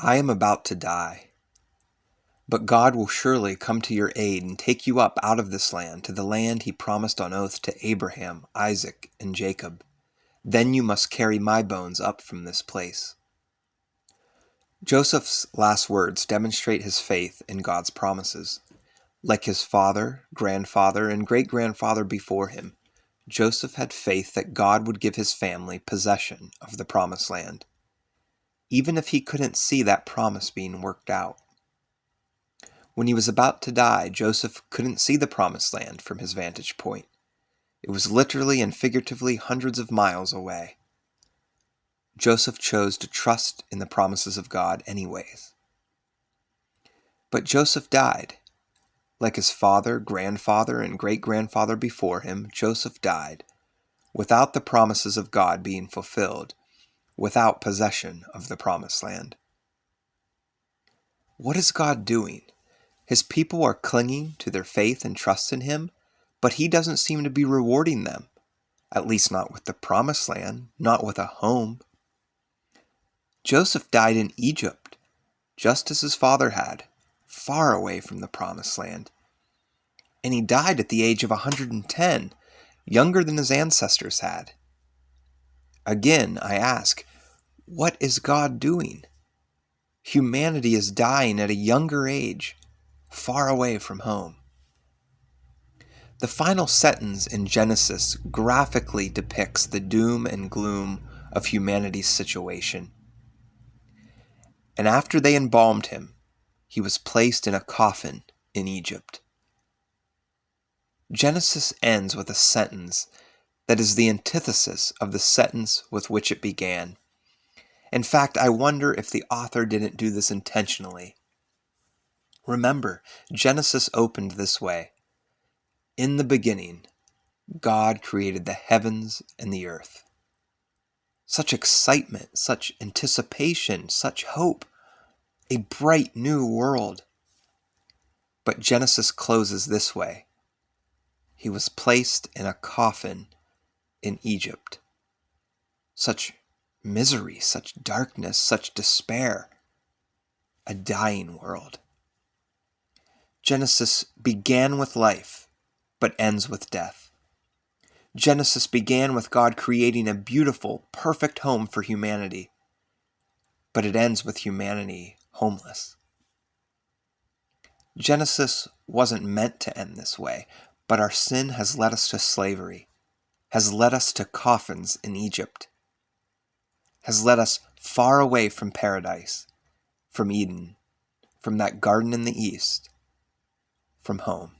I am about to die, but God will surely come to your aid and take you up out of this land to the land he promised on oath to Abraham, Isaac, and Jacob. Then you must carry my bones up from this place." Joseph's last words demonstrate his faith in God's promises. Like his father, grandfather, and great-grandfather before him, Joseph had faith that God would give his family possession of the promised land, even if he couldn't see that promise being worked out. When he was about to die, Joseph couldn't see the promised land from his vantage point. It was literally and figuratively hundreds of miles away. Joseph chose to trust in the promises of God anyways. But Joseph died. Like his father, grandfather, and great-grandfather before him, Joseph died, without the promises of God being fulfilled, without possession of the promised land. What is God doing? His people are clinging to their faith and trust in him, but he doesn't seem to be rewarding them, at least not with the promised land, not with a home. Joseph died in Egypt, just as his father had, far away from the promised land. And he died at the age of 110, younger than his ancestors had. Again, I ask, what is God doing? Humanity is dying at a younger age, far away from home. The final sentence in Genesis graphically depicts the doom and gloom of humanity's situation. And after they embalmed him, he was placed in a coffin in Egypt. Genesis ends with a sentence that is the antithesis of the sentence with which it began. In fact, I wonder if the author didn't do this intentionally. Remember, Genesis opened this way: "In the beginning, God created the heavens and the earth." Such excitement, such anticipation, such hope, a bright new world. But Genesis closes this way: "He was placed in a coffin in Egypt." Such misery, such darkness, such despair. A dying world. Genesis began with life, but ends with death. Genesis began with God creating a beautiful, perfect home for humanity, but it ends with humanity homeless. Genesis wasn't meant to end this way, but our sin has led us to slavery, has led us to coffins in Egypt, has led us far away from paradise, from Eden, from that garden in the east, from home.